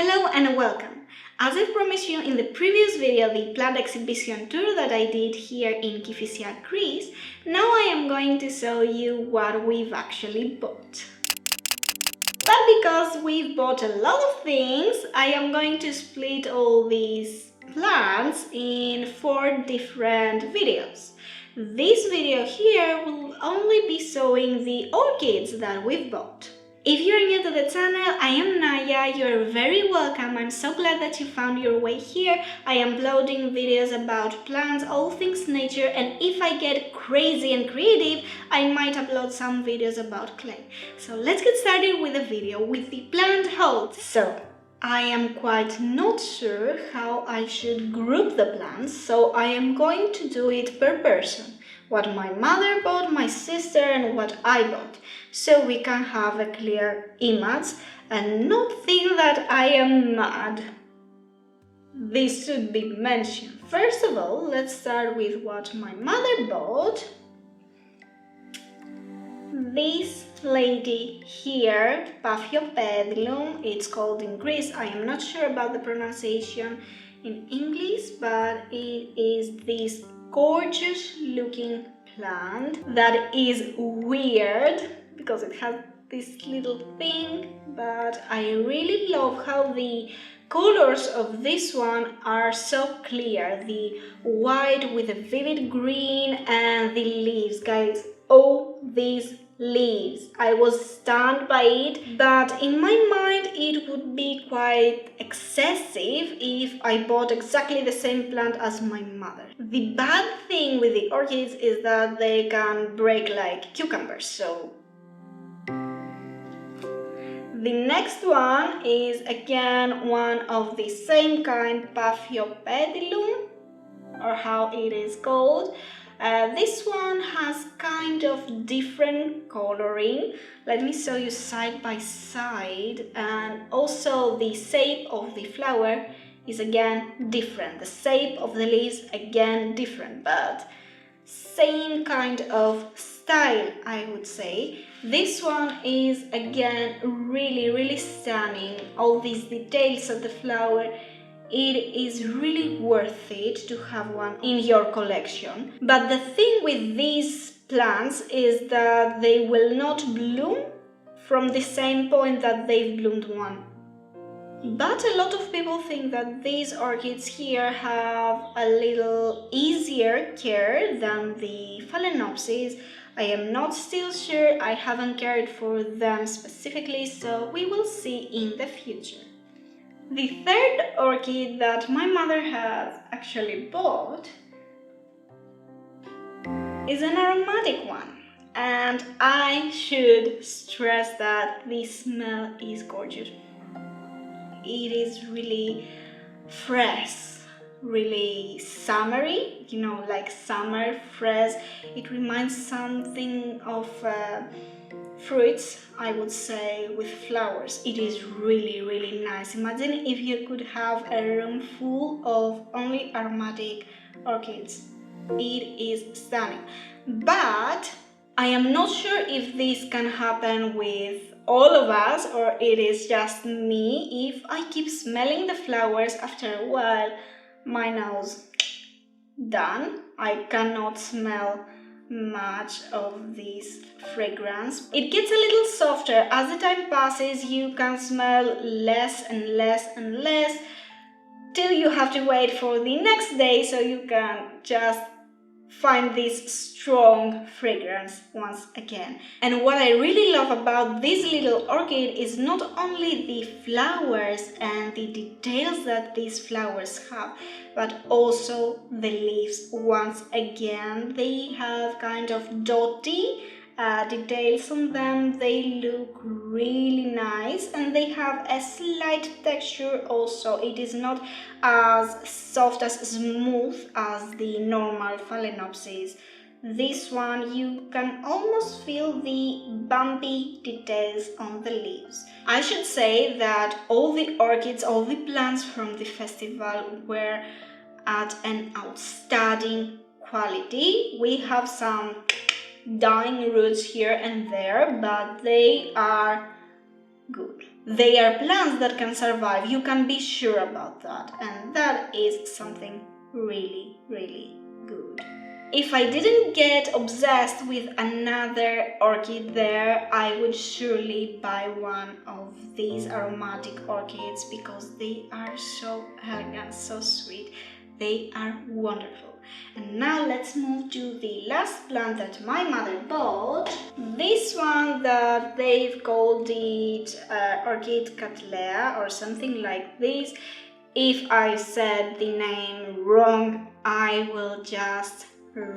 Hello and welcome! As I promised you in the previous video, the plant exhibition tour that I did here in Kifisia, Greece, now I am going to show you what we've actually bought. But because we've bought a lot of things, I am going to split all these plants in 4 different videos. This video here will only be showing the orchids that we've bought. If you're new to the channel, I am Naya, you're very welcome. I'm so glad that you found your way here. I am uploading videos about plants, all things nature, and if I get crazy and creative, I might upload some videos about clay. So let's get started with the video with the plant haul. So I am quite not sure how I should group the plants, so I am going to do it per person. What my mother bought, my sister, and what I bought, so we can have a clear image and not think that I am mad. This should be mentioned. First of all, let's start with what my mother bought. This lady here, Paphiopedilum, it's called in Greece. I am not sure about the pronunciation in English, but it is this gorgeous looking plant that is weird because it has this little thing, but I really love how the colors of this one are so clear. The white with a vivid green and the leaves, guys. Oh, these leaves. I was stunned by it, but in my mind it would be quite excessive if I bought exactly the same plant as my mother. The bad thing with the orchids is that they can break like cucumbers, so the next one is again one of the same kind, Paphiopedilum, or how it is called. This one has kind of different coloring. Let me show you side by side, and also the shape of the flower is again different. The shape of the leaves again different, but same kind of style, I would say. This one is again really stunning. All these details of the flower. It is really worth it to have one in your collection. But the thing with these plants is that they will not bloom from the same point that they've bloomed one. But a lot of people think that these orchids here have a little easier care than the Phalaenopsis. I am not still sure, I haven't cared for them specifically, so we will see in the future. The third orchid that my mother has actually bought is an aromatic one, and I should stress that the smell is gorgeous. It is really fresh, really summery, you know, like summer fresh. It reminds something of fruits, I would say, with flowers. It is really nice. Imagine if you could have a room full of only aromatic orchids. It is stunning. But I am not sure if this can happen with all of us or it is just me. If I keep smelling the flowers, after a while my nose done. I cannot smell much of this fragrance. It gets a little softer as the time passes. You can smell less and less till you have to wait for the next day so you can just find this strong fragrance once again. And what I really love about this little orchid is not only the flowers and the details that these flowers have, but also the leaves. Once again, they have kind of dotty details on them. They look really nice and they have a slight texture also. It is not as soft, as smooth as the normal Phalaenopsis. This one, you can almost feel the bumpy details on the leaves. I should say that all the orchids, all the plants from the festival were at an outstanding quality. We have some dying roots here and there, but they are good. they are plants that can survive. You can be sure about that, and that is something really, really good. If I didn't get obsessed with another orchid there, I would surely buy one of these aromatic orchids because they are so elegant, so sweet. They are wonderful. And now let's move to the last plant that my mother bought. This one that they've called it Orchid Cattleya or something like this. If I said the name wrong, I will just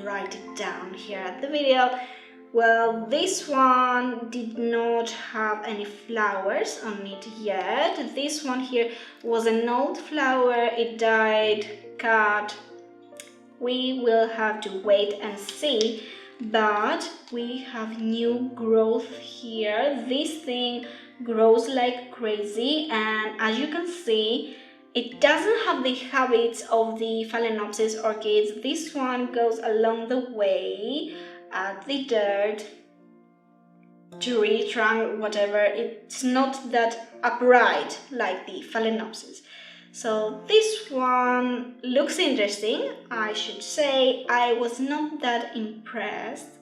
write it down here at the video. Well, this one did not have any flowers on it yet. This one here was an old flower, it died, cut. We will have to wait and see, but we have new growth here. This thing grows like crazy, and as you can see, it doesn't have the habits of the Phalaenopsis orchids. This one goes along the way at the dirt, tree trunk, whatever. It's not that upright like the Phalaenopsis. So this one looks interesting. I should say I was not that impressed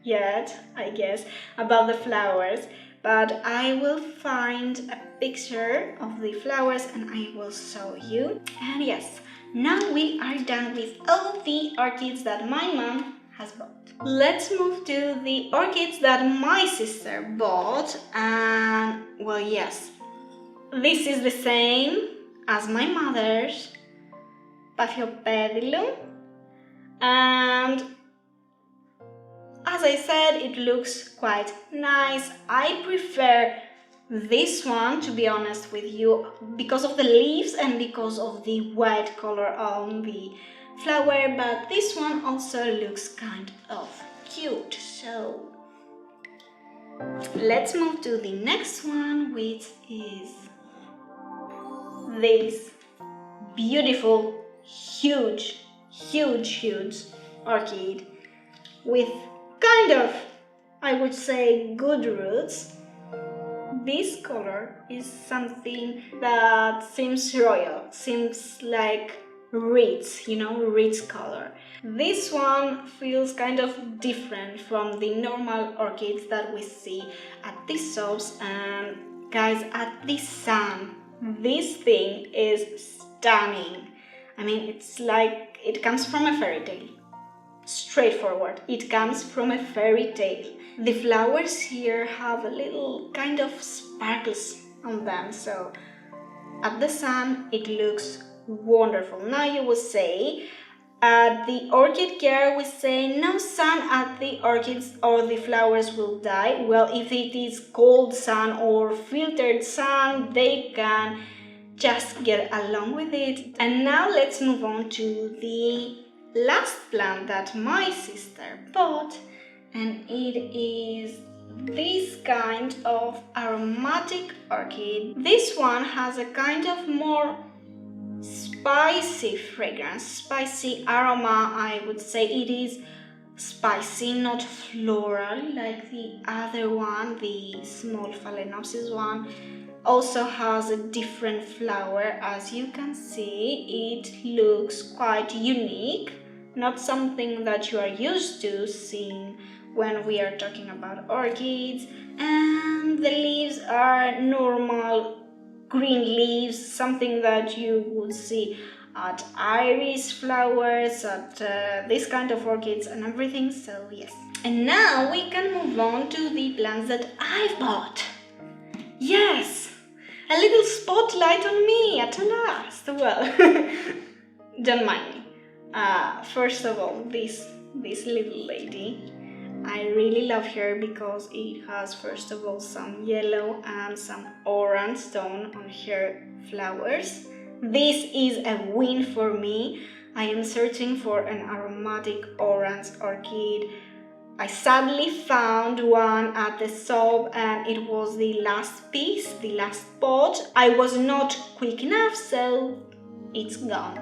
yet, I guess, about the flowers. But I will find a picture of the flowers and I will show you. And yes, now we are done with all the orchids that my mom has bought. Let's move to the orchids that my sister bought. And well, yes, this is the same as my mother's Paphiopedilum. And as I said, it looks quite nice. I prefer this one, to be honest with you, because of the leaves and because of the white color on the flower, but this one also looks kind of cute. So let's move to the next one, which is this beautiful, huge orchid with kind of, I would say, good roots. This color is something that seems royal, seems like Ritz, Ritz color. This one feels kind of different from the normal orchids that we see at the shops. And guys, at the sun, this thing is stunning. I mean, it's like it comes from a fairy tale. Straightforward, it comes from a fairy tale. The flowers here have a little kind of sparkles on them, so at the sun it looks wonderful. Now you will say, at the orchid care we say no sun at the orchids or the flowers will die. Well, if it is cold sun or filtered sun, they can just get along with it. And now let's move on to the last plant that my sister bought, and it is this kind of aromatic orchid. This one has a kind of more spicy fragrance, spicy aroma. I would say it is spicy, not floral like the other one, the small Phalaenopsis one. Also has a different flower. As you can see, it looks quite unique, not something that you are used to seeing when we are talking about orchids. And the leaves are normal green leaves, something that you would see at iris flowers, at this kind of orchids and everything. So yes, and now we can move on to the plants that I bought. Yes, a little spotlight on me at last. Well, don't mind me. First of all, this little lady, I really love her because it has, first of all, some yellow and some orange tone on her flowers. This is a win for me. I am searching for an aromatic orange orchid. I sadly found one at the shop and it was the last piece, the last pot. I was not quick enough, so it's gone.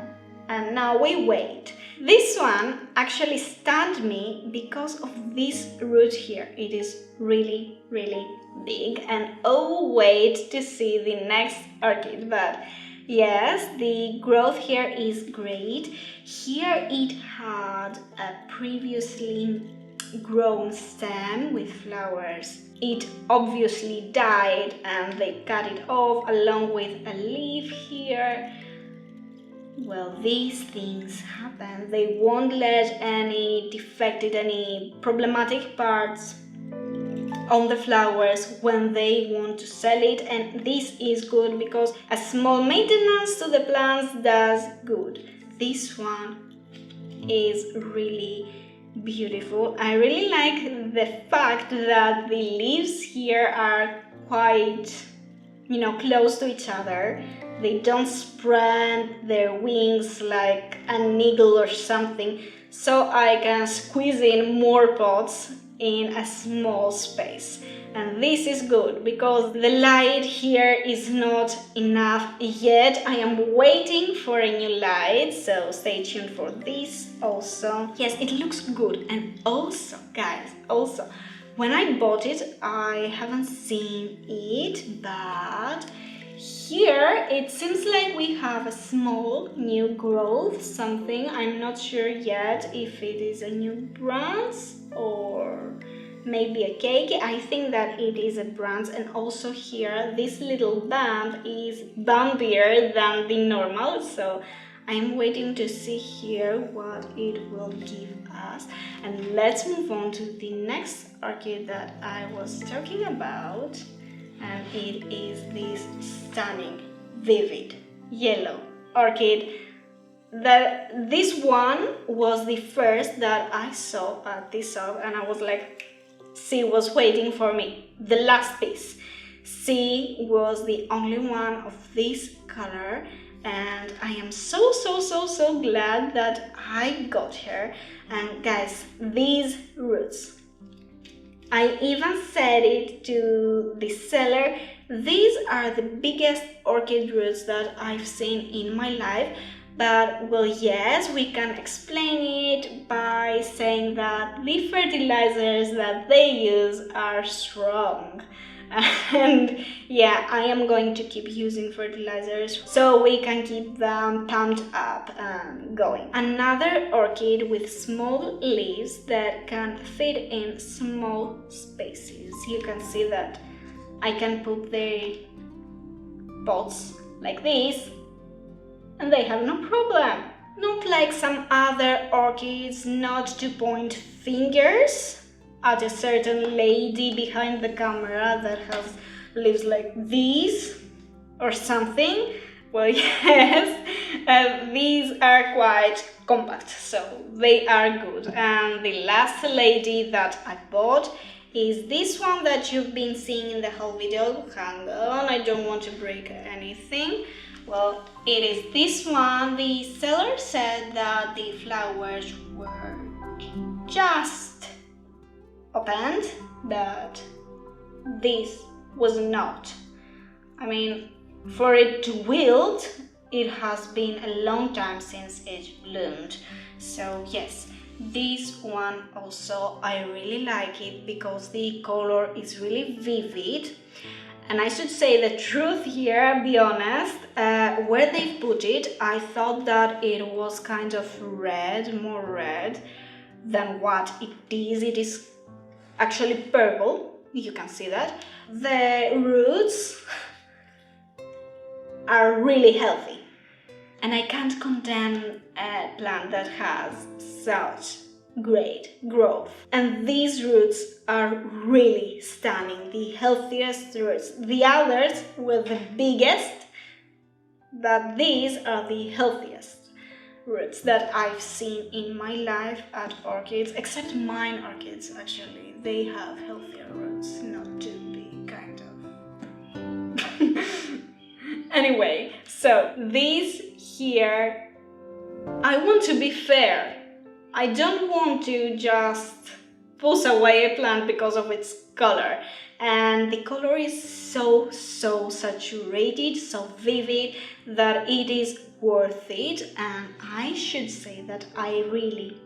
and now we wait. This one actually stunned me because of this root here. It is really, really big, and oh, wait to see the next orchid. But yes, the growth here is great. Here it had a previously grown stem with flowers. It obviously died and they cut it off along with a leaf here. Well, these things happen. They won't let any defected, any problematic parts on the flowers when they want to sell it, and this is good because a small maintenance to the plants does good. This one is really beautiful. I really like the fact that the leaves here are quite, close to each other. They don't spread their wings like an eagle or something, so I can squeeze in more pots in a small space. And this is good because the light here is not enough yet. I am waiting for a new light, so stay tuned for this also. Yes, it looks good. And also, guys, when I bought it, I haven't seen it, but here it seems like we have a small new growth, something. I'm not sure yet if it is a new branch or maybe a cake. I think that it is a branch, and also here this little bump is bumpier than the normal, so I'm waiting to see here what it will give us. And let's move on to the next orchid that I was talking about, and it is this stunning, vivid yellow orchid. This one was the first that I saw at this shop, and I was like, C was waiting for me, the last piece. C was the only one of this color, and I am so glad that I got her. And guys, these roots, I even said it to the seller, these are the biggest orchid roots that I've seen in my life. But well, yes, we can explain it by saying that the fertilizers that they use are strong. And yeah, I am going to keep using fertilizers so we can keep them pumped up and going. Another orchid with small leaves that can fit in small spaces. You can see that I can put the pots like this and they have no problem. Not like some other orchids, not to point fingers at a certain lady behind the camera that has leaves like these or something. Well, yes, these are quite compact, so they are good. And the last lady that I bought is this one that you've been seeing in the whole video. Hang on, I don't want to break anything. Well, it is this one. The seller said that the flowers were just opened, but this was not. I mean, for it to wilt, it has been a long time since it bloomed. So yes, this one also, I really like it because the color is really vivid. And I should say the truth here, be honest, where they put it, I thought that it was kind of red, more red than what it is. It is actually purple, you can see that. The roots are really healthy. And I can't condemn a plant that has such great growth. And these roots are really stunning, the healthiest roots. The others were the biggest, but these are the healthiest roots that I've seen in my life at orchids, except mine orchids actually. They have healthier roots, not too big, kind of. Anyway, so these here, I want to be fair. I don't want to just push away a plant because of its color. and the color is so saturated, so vivid that it is worth it, and I should say that I really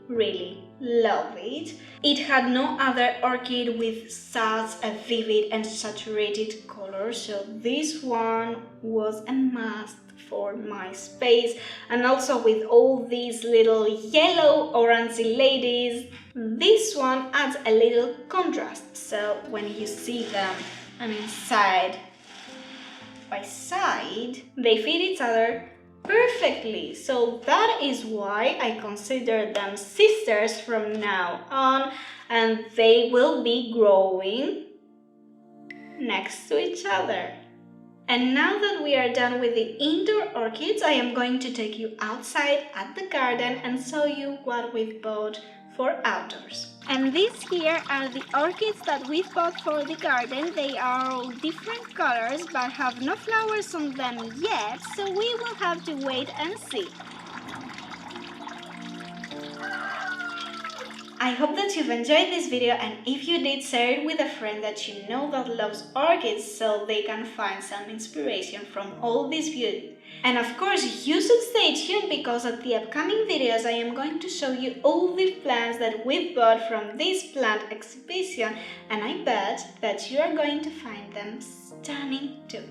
love it. It had no other orchid with such a vivid and saturated color, so this one was a must for my space. And also with all these little yellow orangey ladies, this one adds a little contrast, so when you see them, side by side, they fit each other perfectly. So that is why I consider them sisters from now on, and they will be growing next to each other. And now that we are done with the indoor orchids, I am going to take you outside at the garden and show you what we've bought for outdoors. And these here are the orchids that we've bought for the garden. They are all different colors but have no flowers on them yet, so we will have to wait and see. I hope that you've enjoyed this video, and if you did, share it with a friend that you know that loves orchids so they can find some inspiration from all this beauty. And of course, you should stay tuned because at the upcoming videos I am going to show you all the plants that we've bought from this plant exhibition, and I bet that you are going to find them stunning too.